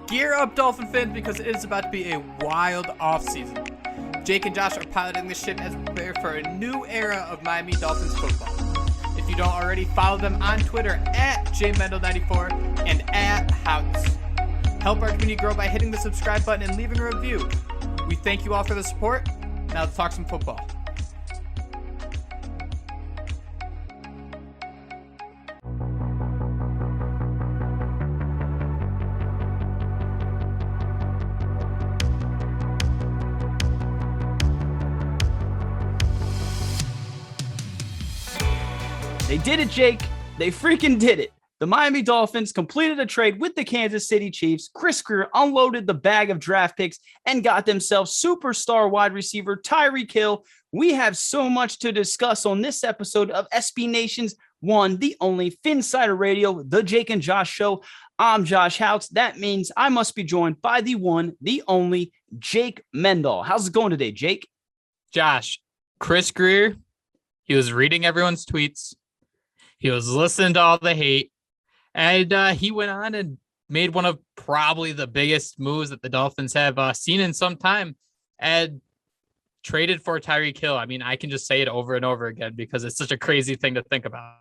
Gear up, Dolphin fans, because it is about to be a wild offseason. Jake and Josh are piloting the ship as we prepare for a new era of Miami Dolphins football. If you don't already, follow them on Twitter at jmendel94 and at Houts. Help our community grow by hitting the subscribe button and leaving a review. We thank you all for the support. Now let's talk some football. They did it, Jake. They freaking did it. The Miami Dolphins completed a trade with the Kansas City Chiefs. Chris Grier unloaded the bag of draft picks and got themselves superstar wide receiver Tyreek Hill. We have so much to discuss on this episode of SB Nation's one, the only Phinsider Radio, the Jake and Josh Show. I'm Josh Houts. That means I must be joined by the one, the only Jake Mendel. How's it going today, Jake? Josh, Chris Grier, he was reading everyone's tweets. He was listening to all the hate, and he went on and made one of probably the biggest moves that the Dolphins have seen in some time, and traded for Tyreek Hill. I mean, I can just say it over and over again because it's such a crazy thing to think about.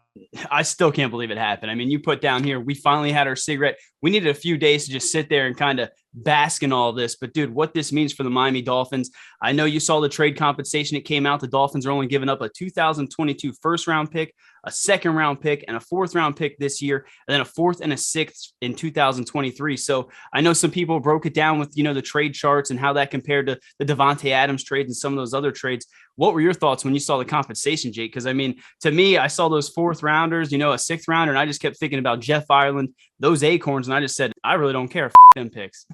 I still can't believe it happened. I mean, you put down here, we finally had our cigarette. We needed a few days to just sit there and kind of bask in all this. But, dude, what this means for the Miami Dolphins, I know you saw the trade compensation. It came out. The Dolphins are only giving up a 2022 first-round pick, a second-round pick, and a fourth-round pick this year, and then a fourth and a sixth in 2023. So I know some people broke it down with, the trade charts and how that compared to the Devontae Adams trades and some of those other trades. What were your thoughts when you saw the compensation, Jake? Because, I mean, to me, I saw those fourth rounders, a sixth rounder, and I just kept thinking about Jeff Ireland, those acorns, and I just said, I really don't care. F them picks.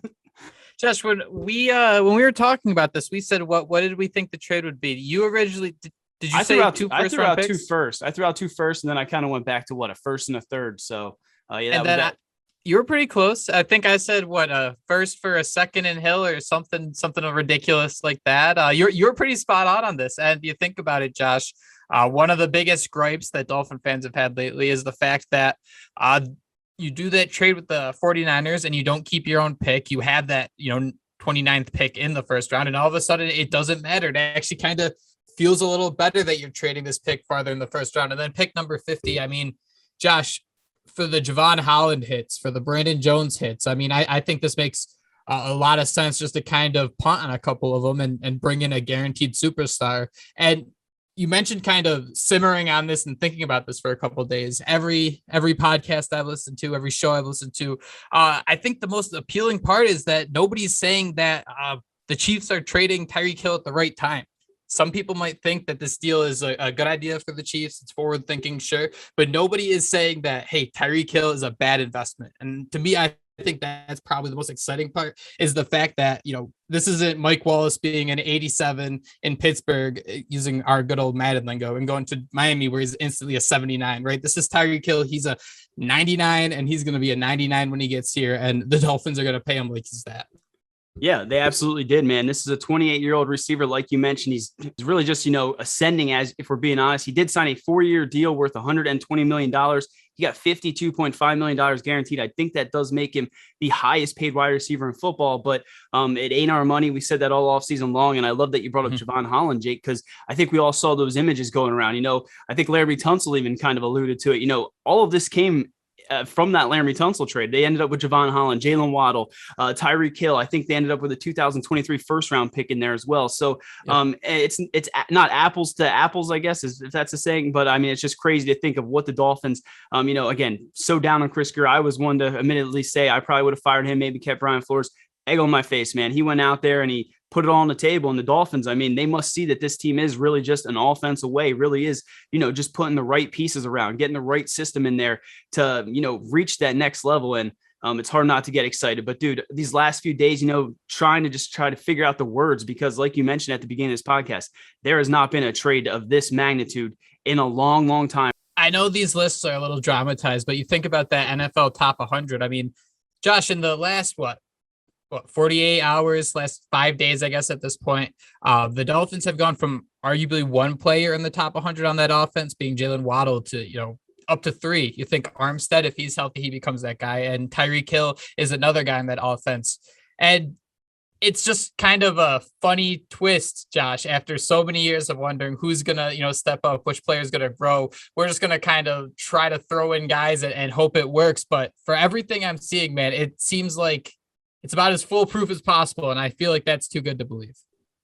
Josh, when we were talking about this, we said, what did we think the trade would be? You originally did you say two first round picks? I threw out two first. I threw out two first, and then I kind of went back to a first and a third. So that. You were pretty close. I think I said a first for a second in Hill or something ridiculous like that. You're pretty spot on this. And you think about it, Josh, one of the biggest gripes that Dolphin fans have had lately is the fact that you do that trade with the 49ers and you don't keep your own pick. You have that, 29th pick in the first round, and all of a sudden it doesn't matter. It actually kind of feels a little better that you're trading this pick farther in the first round. And then pick number 50. I mean, Josh, for the Javon Holland hits, for the Brandon Jones hits, I mean, I think this makes a lot of sense just to kind of punt on a couple of them and bring in a guaranteed superstar. And you mentioned kind of simmering on this and thinking about this for a couple of days. Every podcast I've listened to, every show I've listened to, I think the most appealing part is that nobody's saying that the Chiefs are trading Tyreek Hill at the right time. Some people might think that this deal is a good idea for the Chiefs. It's forward thinking, sure, but nobody is saying that, hey, Tyreek Hill is a bad investment. And to me, I think that's probably the most exciting part is the fact that, this isn't Mike Wallace being an 87 in Pittsburgh using our good old Madden lingo and going to Miami where he's instantly a 79, right? This is Tyreek Hill. He's a 99 and he's going to be a 99 when he gets here. And the Dolphins are going to pay him like he's that. Yeah, they absolutely did, man. This is a 28-year-old receiver. Like you mentioned, he's really just, ascending as, if we're being honest. He did sign a 4-year deal worth $120 million. He got $52.5 million guaranteed. I think that does make him the highest paid wide receiver in football, but it ain't our money. We said that all offseason long, and I love that you brought up Javon Holland, Jake, because I think we all saw those images going around. I think Larry Tunsil even kind of alluded to it. All of this came from that Larry Tunsil trade. They ended up with Javon Holland, Jalen Waddle, Tyreek Hill. I think they ended up with a 2023 first round pick in there as well. So it's not apples to apples, I guess, if that's a saying, but I mean, it's just crazy to think of what the Dolphins, again, so down on Chris Grier. I was one to admittedly say I probably would have fired him, maybe kept Brian Flores. Egg on my face, man. He went out there and he put it all on the table. And the Dolphins, I mean, they must see that this team is really just an offense away, really is, just putting the right pieces around, getting the right system in there to, reach that next level. And it's hard not to get excited. But, dude, these last few days, trying to figure out the words, because like you mentioned at the beginning of this podcast, there has not been a trade of this magnitude in a long, long time. I know these lists are a little dramatized, but you think about that NFL top 100. I mean, Josh, in the last, 48 hours, last 5 days, I guess, at this point, the Dolphins have gone from arguably one player in the top 100 on that offense being Jalen Waddle to, up to 3. You think Armstead, if he's healthy, he becomes that guy. And Tyreek Hill is another guy in that offense. And it's just kind of a funny twist, Josh, after so many years of wondering who's going to, step up, which player is going to grow. We're just going to kind of try to throw in guys and hope it works. But for everything I'm seeing, man, it seems like it's about as foolproof as possible. And I feel like that's too good to believe.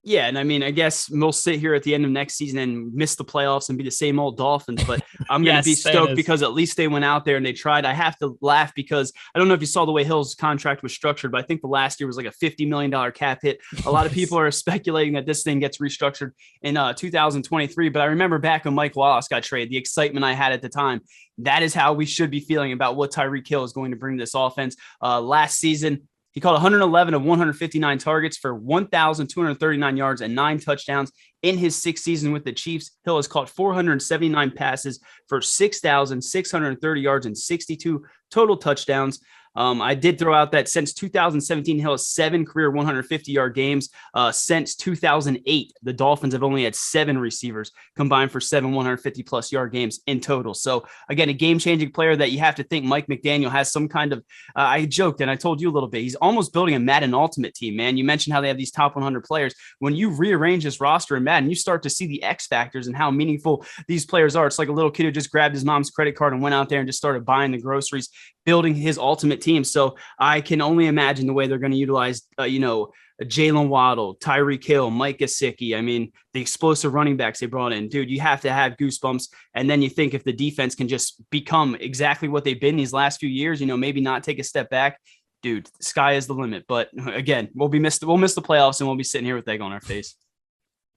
Yeah, and I mean, I guess we'll sit here at the end of next season and miss the playoffs and be the same old Dolphins, but I'm going to be stoked because at least they went out there and they tried. I have to laugh because I don't know if you saw the way Hill's contract was structured, but I think the last year was like a $50 million cap hit. A lot of people are speculating that this thing gets restructured in 2023, but I remember back when Mike Wallace got traded, the excitement I had at the time. That is how we should be feeling about what Tyreek Hill is going to bring to this offense. Last season, he caught 111 of 159 targets for 1,239 yards and 9 touchdowns. In his 6th season with the Chiefs, Hill has caught 479 passes for 6,630 yards and 62 total touchdowns. I did throw out that since 2017, Hill has 7 career 150-yard games. Since 2008, the Dolphins have only had 7 receivers combined for 7 150-plus yard games in total. So, again, a game-changing player that you have to think Mike McDaniel has some kind of I joked, and I told you a little bit, he's almost building a Madden Ultimate team, man. You mentioned how they have these top 100 players. When you rearrange this roster in Madden, you start to see the X factors and how meaningful these players are. It's like a little kid who just grabbed his mom's credit card and went out there and just started buying the groceries, building his ultimate team. So I can only imagine the way they're going to utilize, Jalen Waddle, Tyreek Hill, Mike Gesicki. I mean, the explosive running backs they brought in, dude, you have to have goosebumps. And then you think if the defense can just become exactly what they've been these last few years, maybe not take a step back, dude, sky is the limit. But again, we'll miss the playoffs and we'll be sitting here with egg on our face.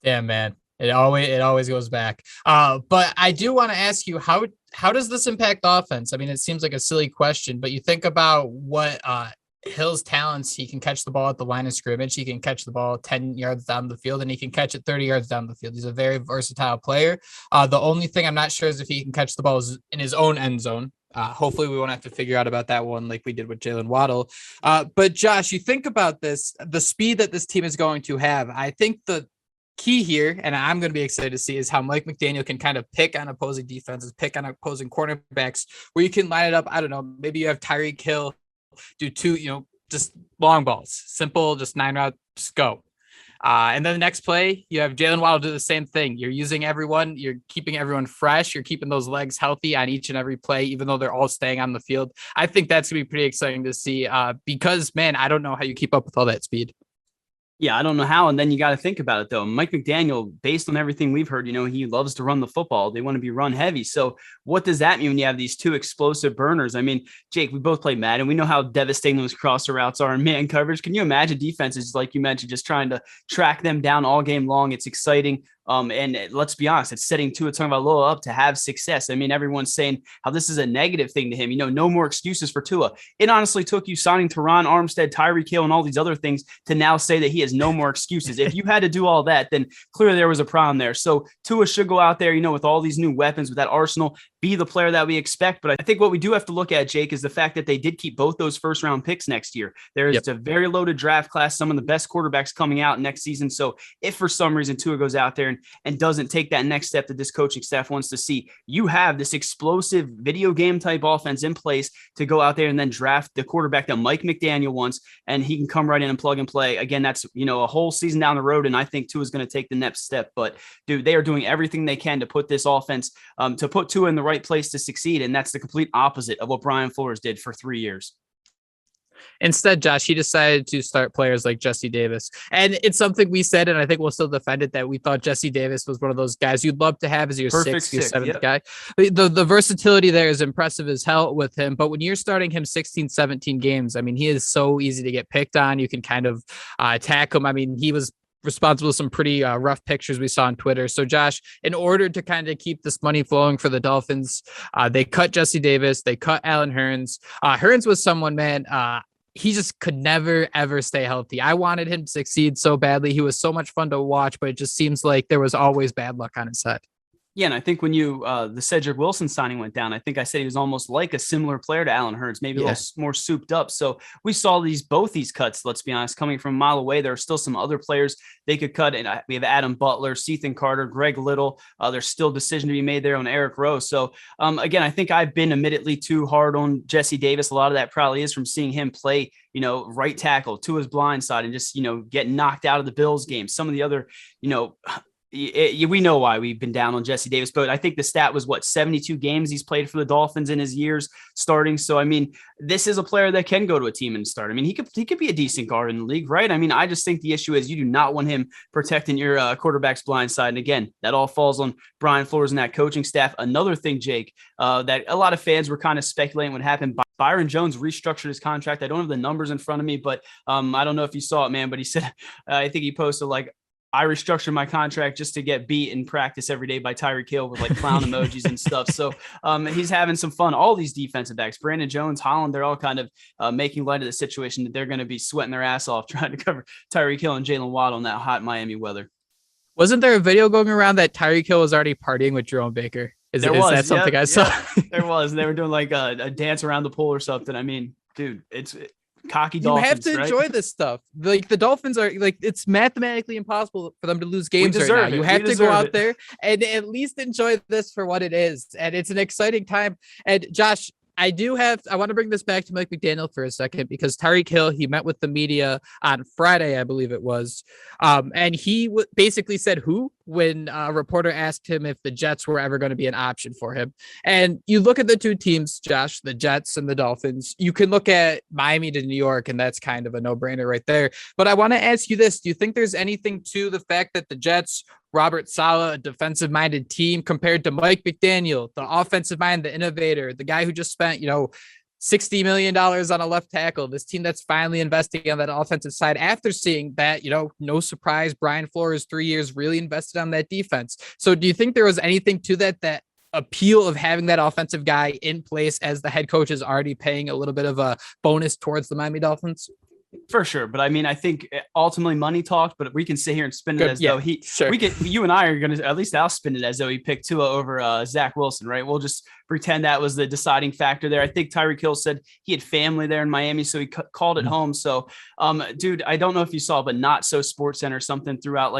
Yeah, man. It always goes back. But I do want to ask you, how does this impact offense? I mean, it seems like a silly question, but you think about what Hill's talents. He can catch the ball at the line of scrimmage. He can catch the ball 10 yards down the field, and he can catch it 30 yards down the field. He's a very versatile player. The only thing I'm not sure is if he can catch the ball in his own end zone. Hopefully we won't have to figure out about that one like we did with Jalen Waddle. But Josh, you think about this, the speed that this team is going to have. I think the key here, and I'm going to be excited to see, is how Mike McDaniel can kind of pick on opposing defenses, pick on opposing cornerbacks, where you can line it up. I don't know, maybe you have Tyreek Hill do 2, just long balls, simple, just 9 routes, just go. And then the next play, you have Jalen Waddle do the same thing. You're using everyone, you're keeping everyone fresh, you're keeping those legs healthy on each and every play, even though they're all staying on the field. I think that's going to be pretty exciting to see because, man, I don't know how you keep up with all that speed. Yeah, I don't know how. And then you got to think about it, though. Mike McDaniel, based on everything we've heard, he loves to run the football. They want to be run heavy. So what does that mean when you have these 2 explosive burners? I mean, Jake, we both play Madden. We know how devastating those crosser routes are in man coverage. Can you imagine defenses, like you mentioned, just trying to track them down all game long? It's exciting. And let's be honest, it's setting Tua Tagovailoa up to have success. I mean, everyone's saying how this is a negative thing to him. No more excuses for Tua. It honestly took you signing Teron Armstead, Tyreek Hill, and all these other things to now say that he has no more excuses. If you had to do all that, then clearly there was a problem there. So Tua should go out there, with all these new weapons, with that arsenal, be the player that we expect. But I think what we do have to look at, Jake, is the fact that they did keep both those first-round picks next year. There is a very loaded draft class, some of the best quarterbacks coming out next season. So if for some reason Tua goes out there and doesn't take that next step that this coaching staff wants to see, you have this explosive video game type offense in place to go out there and then draft the quarterback that Mike McDaniel wants, and he can come right in and plug and play. Again, that's, a whole season down the road, and I think Tua is going to take the next step. But, dude, they are doing everything they can to put this offense, to put Tua in the right place to succeed, and that's the complete opposite of what Brian Flores did for 3 years. Instead, Josh, he decided to start players like Jesse Davis. And it's something we said, and I think we'll still defend it, that we thought Jesse Davis was one of those guys you'd love to have as your sixth, your seventh guy. The versatility there is impressive as hell with him. But when you're starting him 16, 17 games, I mean, he is so easy to get picked on. You can kind of attack him. I mean, he was responsible for some pretty rough pictures we saw on Twitter. So Josh, in order to kind of keep this money flowing for the Dolphins, they cut Jesse Davis, they cut Allen Hurns. Hurns was someone, man, he just could never, ever stay healthy. I wanted him to succeed so badly. He was so much fun to watch, but it just seems like there was always bad luck on his side. Yeah, and I think when the Cedric Wilson signing went down, I think I said he was almost like a similar player to Allen Hurns, maybe a little more souped up. So we saw both these cuts, let's be honest, coming from a mile away. There are still some other players they could cut. And we have Adam Butler, Ethan Carter, Greg Little. There's still decision to be made there on Eric Rowe. So again, I think I've been admittedly too hard on Jesse Davis. A lot of that probably is from seeing him play, right tackle to his blind side and just, get knocked out of the Bills game. Some of the other, we know why we've been down on Jesse Davis, but I think the stat was 72 games he's played for the Dolphins in his years starting. So, I mean, this is a player that can go to a team and start. I mean, he could be a decent guard in the league, right? I mean, I just think the issue is you do not want him protecting your quarterback's blind side. And again, that all falls on Brian Flores and that coaching staff. Another thing, Jake, that a lot of fans were kind of speculating what happened. Byron Jones restructured his contract. I don't have the numbers in front of me, but I don't know if you saw it, man, but he said, I think he posted I restructured my contract just to get beat in practice every day by Tyreek Hill with clown emojis and stuff. So he's having some fun. All these defensive backs, Brandon Jones, Holland, they're all kind of making light of the situation that they're going to be sweating their ass off trying to cover Tyreek Hill and Jalen Waddle in that hot Miami weather. Wasn't there a video going around that Tyreek Hill was already partying with Jerome Baker? Is that something I saw? There was. They were doing a dance around the pool or something. I mean, dude, it's cocky Dolphins. You have to enjoy this stuff. The Dolphins are it's mathematically impople for them to lose games right now. You have to go out there and at least enjoy this for what it is. And it's an exciting time. And Josh, I want to bring this back to Mike McDaniel for a second, because Tyreek Hill, he met with the media on Friday, I believe it was. And he basically said when a reporter asked him if the Jets were ever going to be an option for him. And you look at the two teams, Josh, the Jets and the Dolphins, you can look at Miami to New York, and that's kind of a no-brainer right there. But I want to ask you this. Do you think there's anything to the fact that the Jets, Robert Saleh, a defensive-minded team, compared to Mike McDaniel, the offensive mind, the innovator, the guy who just spent, $60 million on a left tackle, this team that's finally investing on that offensive side after seeing that, no surprise, Brian Flores 3 years really invested on that defense. So do you think there was anything to that appeal of having that offensive guy in place as the head coach is already paying a little bit of a bonus towards the Miami Dolphins? For sure. But I mean, I think ultimately money talks, but we can sit here and spin it though you and I are going to, at least I'll spin it as though he picked Tua over Zach Wilson, right? We'll just pretend that was the deciding factor there. I think Tyreek Hill said he had family there in Miami, so he called it home. So, dude, I don't know if you saw, but Not So Sports Center something throughout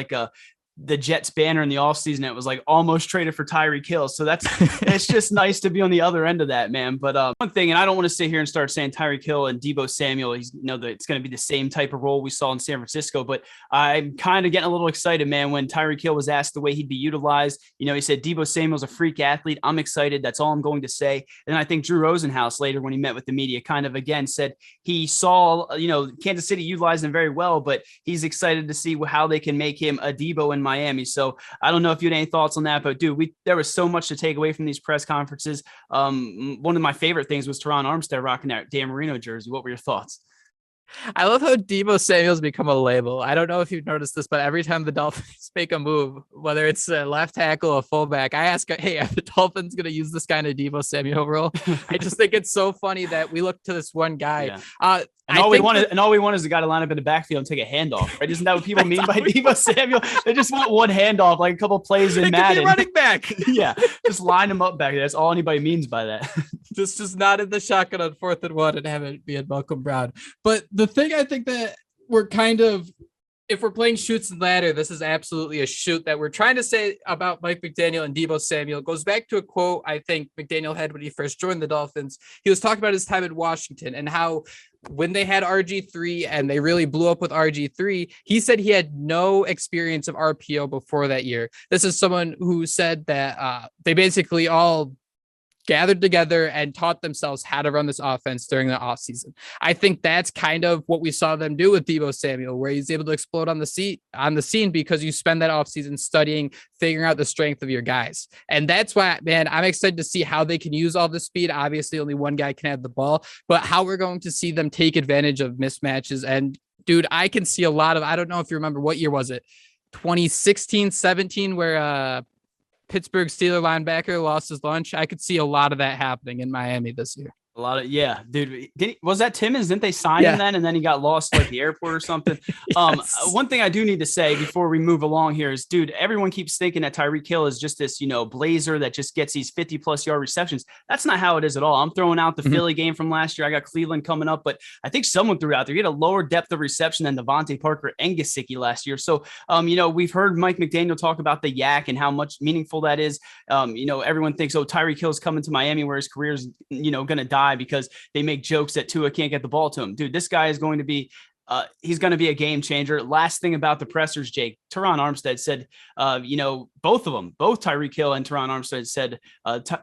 the Jets banner in the offseason. It was almost traded for Tyreek Hill. So it's just nice to be on the other end of that, man. But one thing, and I don't want to sit here and start saying Tyreek Hill and Deebo Samuel, that it's going to be the same type of role we saw in San Francisco, but I'm kind of getting a little excited, man, when Tyreek Hill was asked the way he'd be utilized. He said Deebo Samuel's a freak athlete. I'm excited. That's all I'm going to say. And I think Drew Rosenhaus later, when he met with the media, kind of again said he saw, Kansas City utilized him very well, but he's excited to see how they can make him a Deebo in Miami. So I don't know if you had any thoughts on that, but dude, there was so much to take away from these press conferences. One of my favorite things was Teron Armstead rocking that Dan Marino jersey. What were your thoughts? I love how Deebo Samuel's become a label. I don't know if you've noticed this, but every time the Dolphins make a move, whether it's a left tackle or fullback, I ask, hey, are the Dolphins going to use this kind of Deebo Samuel role? I just think it's so funny that we look to this one guy. Yeah. And all we want is the guy to line up in the backfield and take a handoff, right? Isn't that what people mean by Deebo Samuel? They just want one handoff, a couple plays in Madden. Running back. Yeah, just line him up back there. That's all anybody means by that. Just not in the shotgun on 4th and 1 and have it be a Malcolm Brown. But the thing I think that we're if we're playing shoots and ladder, this is absolutely a shoot that we're trying to say about Mike McDaniel and Deebo Samuel. It goes back to a quote I think McDaniel had when he first joined the Dolphins. He was talking about his time in Washington and how when they had RG3 and they really blew up with RG3, he said he had no experience of RPO before that year. This is someone who said that they basically all gathered together and taught themselves how to run this offense during the offseason. I think that's kind of what we saw them do with Deebo Samuel, where he's able to explode on the scene because you spend that offseason studying, figuring out the strength of your guys. And that's why, man, I'm excited to see how they can use all the speed. Obviously, only one guy can have the ball, but how we're going to see them take advantage of mismatches. And dude, I can see a lot of, I don't know if you remember, what year was it? 2016, 17, where Pittsburgh Steelers linebacker lost his lunch. I could see a lot of that happening in Miami this year. A lot of, yeah, dude. Was that Timmons? Didn't they sign him then? And then he got lost at like the airport or something. Yes. One thing I do need to say before we move along here is, dude, everyone keeps thinking that Tyreek Hill is just this, blazer that just gets these 50+ yard receptions. That's not how it is at all. I'm throwing out the Philly game from last year. I got Cleveland coming up, but I think someone threw out there. He had a lower depth of reception than Devontae Parker and Gesicki last year. So, we've heard Mike McDaniel talk about the yak and how much meaningful that is. Everyone thinks, Tyreek Hill's coming to Miami where his career is, going to die because they make jokes that Tua can't get the ball to him. Dude, this guy is going to be he's going to be a game changer. Last thing about the pressers, Jake, Teron Armstead said, both of them, both Tyreek Hill and Teron Armstead said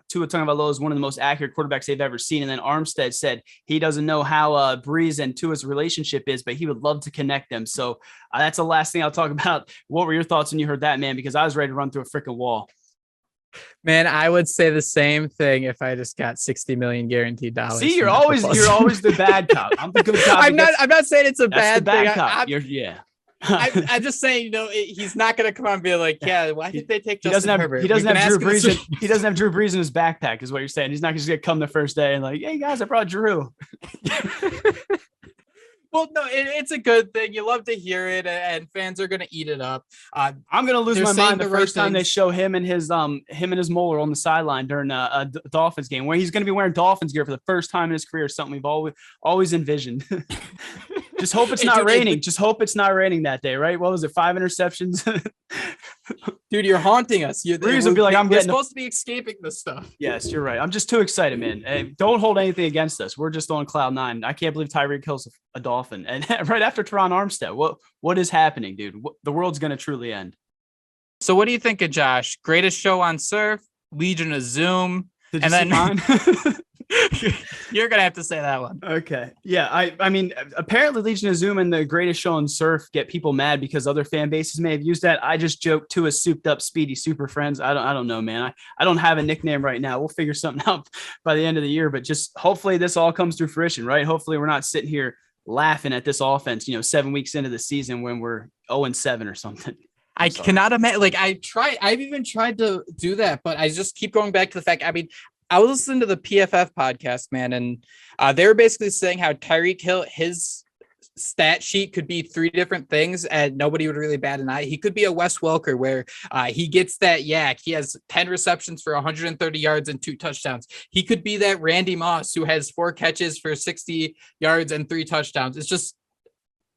Tua Tagovailoa is one of the most accurate quarterbacks they've ever seen. And then Armstead said he doesn't know how Breeze and Tua's relationship is, but he would love to connect them. So that's the last thing I'll talk about. What were your thoughts when you heard that, man? Because I was ready to run through a freaking wall. Man, I would say the same thing if I just got $60 million guaranteed dollars. See, you're always the bad cop. I'm the good cop. I'm not saying it's a bad thing. Cop. I'm just saying, he's not going to come on and be like, yeah, why did they take Justin Herbert? He doesn't have Drew Brees. He doesn't have Drew Brees in his backpack, is what you're saying. He's not just going to come the first day and like, hey guys, I brought Drew. Well, no, it's a good thing. You love to hear it, and fans are going to eat it up. I'm going to lose my mind the first time they show him and his molar on the sideline during a Dolphins game, where he's going to be wearing Dolphins gear for the first time in his career. Something we've always envisioned. Just hope it's not raining. Just hope it's not raining that day, right? What was it? 5 interceptions. Dude, you're haunting us. Breeze will be like, we're supposed to be escaping this stuff. Yes, you're right. I'm just too excited, man. Hey, don't hold anything against us. We're just on cloud 9. I can't believe Tyreek Hill's a Dolphin. And right after Teron Armstead, what is happening, dude? The world's going to truly end. So what do you think of Josh? Greatest show on surf, Legion of Zoom, and then you're gonna have to say that one. Okay. Yeah. I mean, apparently Legion of Zoom and the Greatest Show on Surf get people mad because other fan bases may have used that. I just joked to a souped up Speedy Super Friends. I don't know, man. I don't have a nickname right now. We'll figure something out by the end of the year, but just hopefully this all comes to fruition, right? Hopefully we're not sitting here laughing at this offense, 7 weeks into the season when we're 0-7 or something. I cannot imagine. I've even tried to do that, but I just keep going back to the fact. I mean, I was listening to the PFF podcast, man, and they were basically saying how Tyreek Hill, his stat sheet could be 3 different things and nobody would really bat an eye. He could be a Wes Welker where he gets that yak. He has 10 receptions for 130 yards and 2 touchdowns. He could be that Randy Moss who has 4 catches for 60 yards and 3 touchdowns. It's just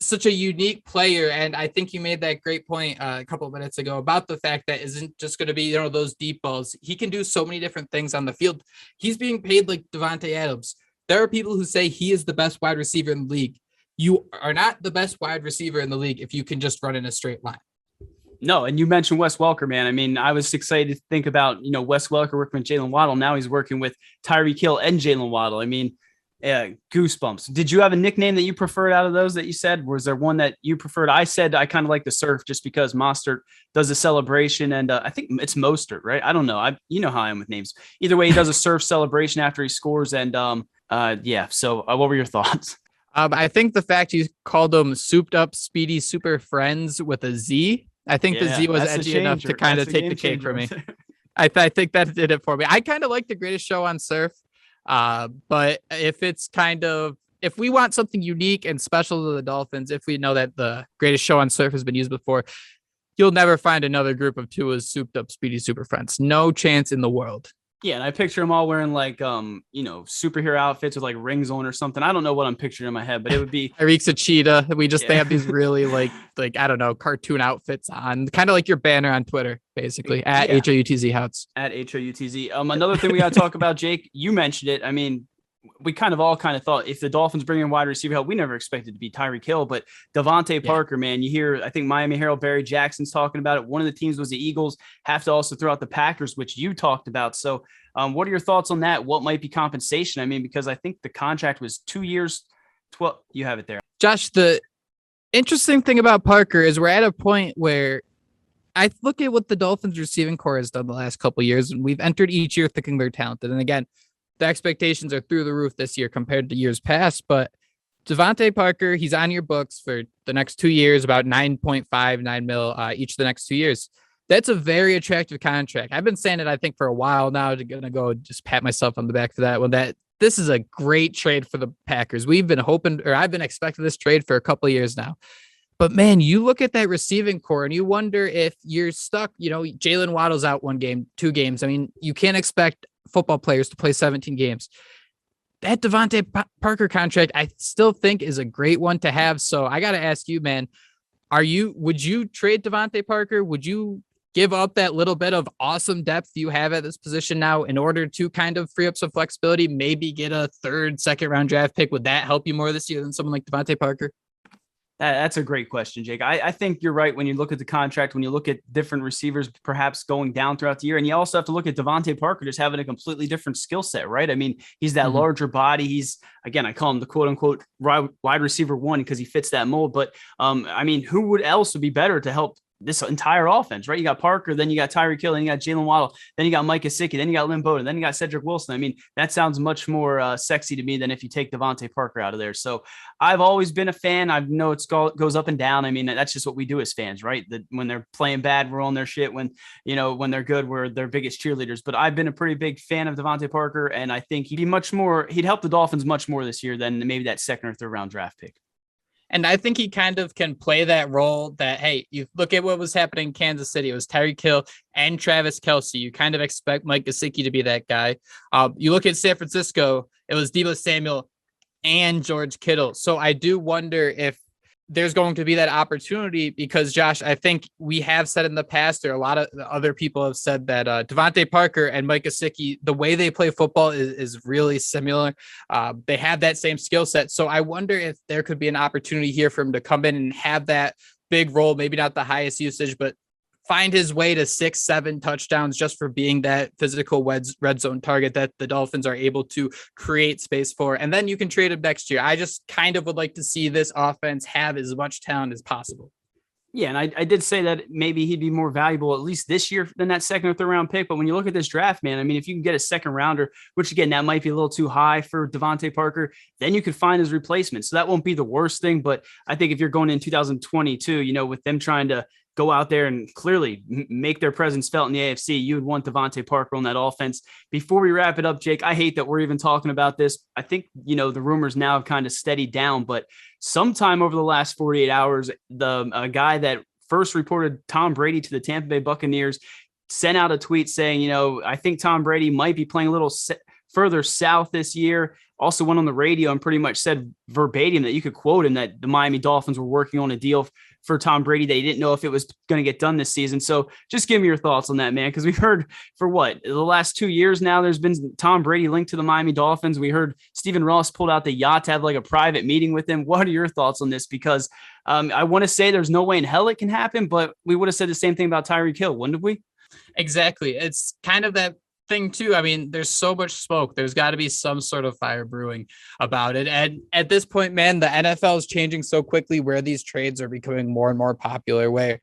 such a unique player. And I think you made that great point a couple of minutes ago about the fact that isn't just going to be, those deep balls. He can do so many different things on the field. He's being paid like Devontae Adams. There are people who say he is the best wide receiver in the league. You are not the best wide receiver in the league if you can just run in a straight line. No, and you mentioned Wes Welker, man. I mean, I was excited to think about, Wes Welker working with Jalen Waddle. Now he's working with Tyreek Hill and Jalen Waddle. I mean, goosebumps. Did you have a nickname that you preferred out of those that you said? Was there one that you preferred? I said I kind of like the surf just because Mostert does a celebration, and I think it's Mostert, right? I don't know. You know how I am with names. Either way, he does a surf celebration after he scores, and yeah. So, what were your thoughts? I think the fact you called them souped up Speedy Super Friends with a Z. I think the Z was edgy enough to kind of take the cake for me. I think that did it for me. I kind of like the Greatest Show on Surf. But if we want something unique and special to the Dolphins, if we know that the Greatest Show on Surf has been used before, you'll never find another group of Tua's souped up Speedy Super Friends. No chance in the world. Yeah, and I picture them all wearing like superhero outfits with like rings on or something. I don't know what I'm picturing in my head, but it would be Tyreek's a cheetah. They have these really like I don't know, cartoon outfits on, kind of like your banner on Twitter, basically at HOUTZ Houts. At HOUTZ. Another thing we got to talk about, Jake, you mentioned it. I mean, we kind of thought if the Dolphins bring in wide receiver help, we never expected to be Tyreek Hill, but Devontae Parker, man, you hear, I think Miami Herald, Barry Jackson's talking about it. One of the teams was the Eagles, have to also throw out the Packers, which you talked about. So what are your thoughts on that? What might be compensation? I mean, because I think the contract was 2 years, 12. You have it there. Josh, the interesting thing about Parker is we're at a point where I look at what the Dolphins receiving core has done the last couple of years, and we've entered each year thinking they're talented. And again, the expectations are through the roof this year compared to years past, but Devontae Parker, he's on your books for the next 2 years, about 9.59 mil each of the next 2 years. That's a very attractive contract. I've been saying it, I think, for a while now. I'm going to go just pat myself on the back for that one. That this is a great trade for the Packers. We've been hoping, or I've been expecting this trade for a couple of years now. But man, you look at that receiving core and you wonder if you're stuck. Jalen Waddle's out 1 game, 2 games. I mean, you can't expect football players to play 17 games. That Devontae Parker contract, I still think, is a great one to have. So I got to ask you, man, would you trade Devontae Parker? Would you give up that little bit of awesome depth you have at this position now in order to kind of free up some flexibility, maybe get a 3rd, 2nd round draft pick? Would that help you more this year than someone like Devontae Parker? That's a great question, Jake. I think you're right when you look at the contract, when you look at different receivers perhaps going down throughout the year. And you also have to look at Devontae Parker just having a completely different skill set, right? I mean, he's that larger body. He's, again, I call him the quote unquote wide receiver 1 because he fits that mold. But I mean, who else would be better to help this entire offense, right? You got Parker, then you got Tyreek Hill, then you got Jalen Waddle, then you got Mike Gesicki, then you got Lynn Bowden, then you got Cedric Wilson. I mean, that sounds much more sexy to me than if you take Devontae Parker out of there. So I've always been a fan. I know it goes up and down. I mean, that's just what we do as fans, right? That when they're playing bad, we're on their shit. When they're good, we're their biggest cheerleaders. But I've been a pretty big fan of Devontae Parker, and I think he'd help the Dolphins much more this year than maybe that 2nd or 3rd round draft pick. And I think he kind of can play that role that, hey, you look at what was happening in Kansas City. It was Tyreek Hill and Travis Kelce. You kind of expect Mike Gesicki to be that guy. You look at San Francisco, it was Deebo Samuel and George Kittle. So I do wonder if there's going to be that opportunity because, Josh, I think we have said in the past, or a lot of other people have said that Devontae Parker and Mike Gesicki, the way they play football is really similar. They have that same skill set. So I wonder if there could be an opportunity here for him to come in and have that big role, maybe not the highest usage, but find his way to 6-7 touchdowns just for being that physical red zone target that the Dolphins are able to create space for. And then you can trade him next year. I just kind of would like to see this offense have as much talent as possible. Yeah, and I did say that maybe he'd be more valuable at least this year than that 2nd or 3rd round pick. But when you look at this draft, man, I mean, if you can get a 2nd rounder, which again, that might be a little too high for Devontae Parker, then you could find his replacement. So that won't be the worst thing. But I think if you're going in 2022, with them trying to go out there and clearly make their presence felt in the AFC, you would want Devontae Parker on that offense. Before we wrap it up, Jake, I hate that we're even talking about this. I think, the rumors now have kind of steadied down, but sometime over the last 48 hours, the guy that first reported Tom Brady to the Tampa Bay Buccaneers sent out a tweet saying, I think Tom Brady might be playing a little further south this year. Also went on the radio and pretty much said verbatim that you could quote him that the Miami Dolphins were working on a deal for Tom Brady. They didn't know if it was going to get done this season. So just give me your thoughts on that, man. Because we've heard for the last 2 years now, there's been Tom Brady linked to the Miami Dolphins. We heard Stephen Ross pulled out the yacht to have like a private meeting with him. What are your thoughts on this? Because I want to say there's no way in hell it can happen, but we would have said the same thing about Tyreek Hill, wouldn't we? Exactly. It's kind of that thing too. I mean, there's so much smoke. There's got to be some sort of fire brewing about it. And at this point, man, the NFL is changing so quickly where these trades are becoming more and more popular, where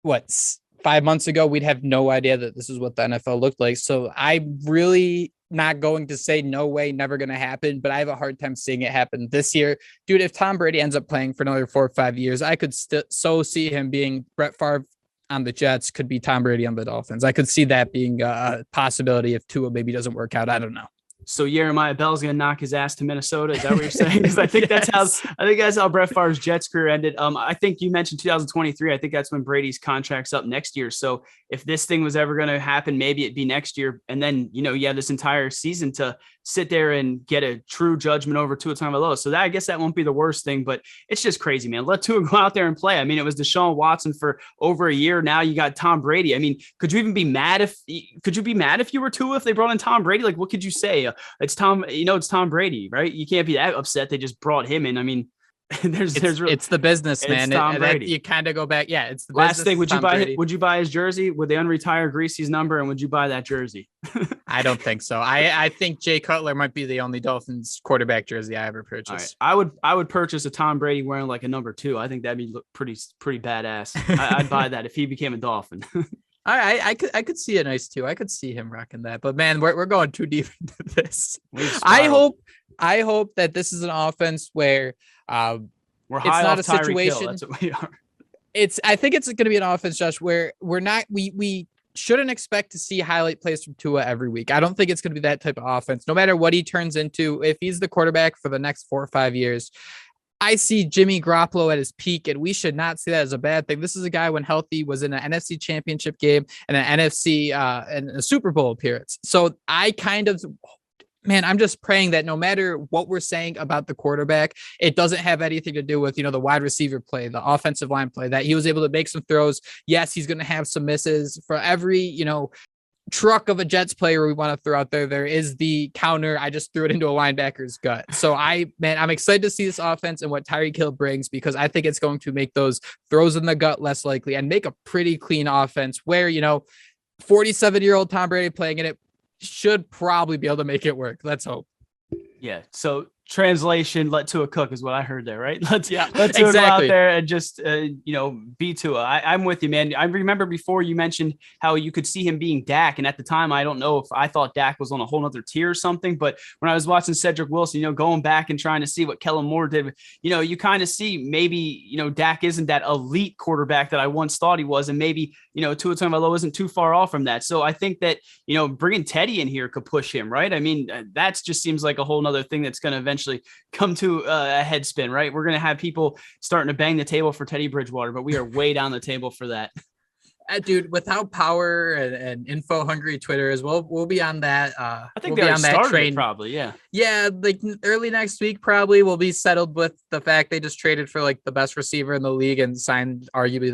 5 months ago, we'd have no idea that this is what the NFL looked like. So I'm really not going to say no way, never going to happen, but I have a hard time seeing it happen this year. Dude, if Tom Brady ends up playing for another 4 or 5 years, I could so see him being Brett Favre on the Jets, could be Tom Brady on the Dolphins. I could see that being a possibility if Tua maybe doesn't work out. I don't know. So Jeremiah Bell's going to knock his ass to Minnesota. Is that what you're saying? Because I think that's how Brett Favre's Jets career ended. I think you mentioned 2023. I think that's when Brady's contract's up next year. So if this thing was ever going to happen, maybe it'd be next year. And then, you have this entire season to sit there and get a true judgment over Tua Tagovailoa. So I guess that won't be the worst thing, but it's just crazy, man. Let Tua go out there and play. I mean, it was Deshaun Watson for over a year. Now you got Tom Brady. I mean, could you be mad if you were Tua if they brought in Tom Brady? Like, what could you say? It's Tom Brady, right? You can't be that upset they just brought him in. I mean, it's the business, man. Tom Brady. You kind of go back. Yeah, it's the last business. Thing. Would you buy his jersey? Would they unretire Greasy's number? And would you buy that jersey? I don't think so. I think Jay Cutler might be the only Dolphins quarterback jersey I ever purchased. Right. I would purchase a Tom Brady wearing like a number 2. I think that'd be look pretty badass. I'd buy that if he became a Dolphin. I could see a nice 2. I could see him rocking that. But man, we're going too deep into this. I hope that this is an offense where we're high off Tyreek Hill. That's what we are. I think it's going to be an offense, Josh, where we shouldn't expect to see highlight plays from Tua every week. I don't think it's going to be that type of offense. No matter what he turns into, if he's the quarterback for the next 4 or 5 years, I see Jimmy Garoppolo at his peak, and we should not see that as a bad thing. This is a guy, when healthy, was in an NFC championship game and an NFC and a Super Bowl appearance. So I I'm just praying that no matter what we're saying about the quarterback, it doesn't have anything to do with, the wide receiver play, the offensive line play, that he was able to make some throws. Yes, he's going to have some misses. For every, truck of a Jets player we want to throw out there is the counter. I just threw it into a linebacker's gut. So I'm excited to see this offense and what Tyreek Hill brings, because I think it's going to make those throws in the gut less likely and make a pretty clean offense where, 47-year-old Tom Brady playing in it should probably be able to make it work. Let's hope. Yeah. So translation, let Tua cook is what I heard there, right? Let's Tua exactly go out there and just, be Tua. I'm with you, man. I remember before you mentioned how you could see him being Dak. And at the time, I don't know if I thought Dak was on a whole nother tier or something, but when I was watching Cedric Wilson, going back and trying to see what Kellen Moore did, you kind of see maybe, Dak isn't that elite quarterback that I once thought he was. And maybe, Tua Tagovailoa isn't too far off from that. So I think that, bringing Teddy in here could push him, right? I mean, that just seems like a whole nother thing that's going to eventually come to a head spin, right? We're going to have people starting to bang the table for Teddy Bridgewater, but we are way down the table for that. Dude, with how power and info hungry Twitter is, we'll be on that. I think we'll be on that train probably. Yeah. Like early next week, probably we'll be settled with the fact they just traded for like the best receiver in the league and signed arguably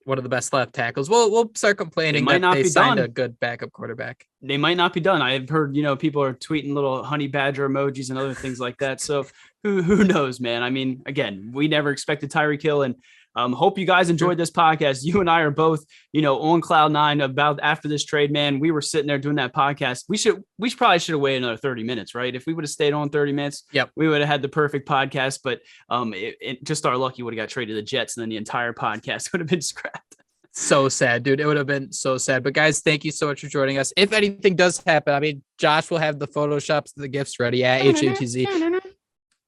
one of the best left tackles. We'll start complaining that they signed a good backup quarterback. They might not be done. I've heard, people are tweeting little honey badger emojis and other things like that. So who knows, man? I mean, again, we never expected Tyreek Hill, and hope you guys enjoyed this podcast. You and I are both, on cloud nine about after this trade, man. We were sitting there doing that podcast. We probably should have waited another 30 minutes, right? If we would have stayed on 30 minutes, we would have had the perfect podcast. But it just our luck, you would have got traded to the Jets, and then the entire podcast would have been scrapped. So sad, dude. It would have been so sad. But guys, thank you so much for joining us. If anything does happen, Josh will have the Photoshops, the gifts ready at HATZ.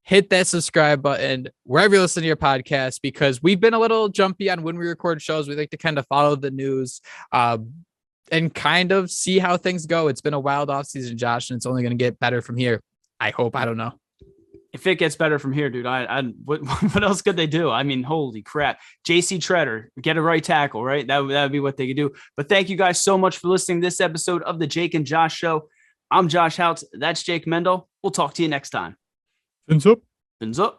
Hit that subscribe button wherever you listen to your podcast, because we've been a little jumpy on when we record shows. We like to kind of follow the news and kind of see how things go. It's been a wild offseason, Josh, and it's only going to get better from here. I hope. I don't know. If it gets better from here, dude, what else could they do? I mean, holy crap. JC Treader, get a right tackle, right? That would be what they could do. But thank you guys so much for listening to this episode of the Jake and Josh Show. I'm Josh Houtz. That's Jake Mendel. We'll talk to you next time. FInsUP. FInsUP.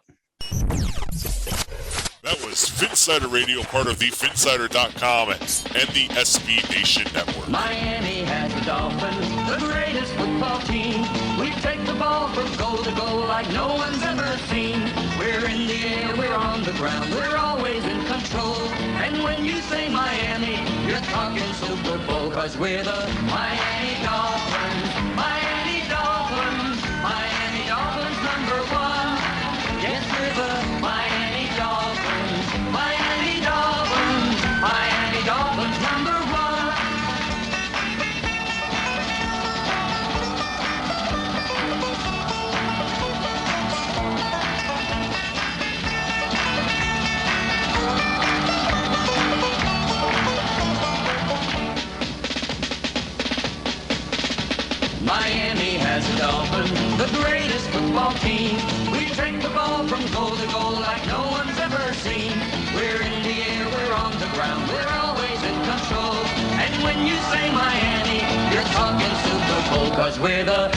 That was Phinsider Radio, part of the Phinsider.com and the SBNation network. Miami has the Dolphins, the greatest football team. We take the ball from goal to goal like no one's ever seen. We're in the air, we're on the ground, we're always in control. And when you say Miami, you're talking Super Bowl, 'cause we're the Miami Dolphins. Miami Dolphins, Miami Dolphins #1. Yes, we're the Miami Dolphins. Miami Dolphins, Miami Dolphins #1. Miami has the Dolphins, the greatest football team. We take the ball from goal to goal like no one's ever seen. We're in the air, we're on the ground, we're always in control. And when you say Miami, you're talking Super Bowl, 'cause we're the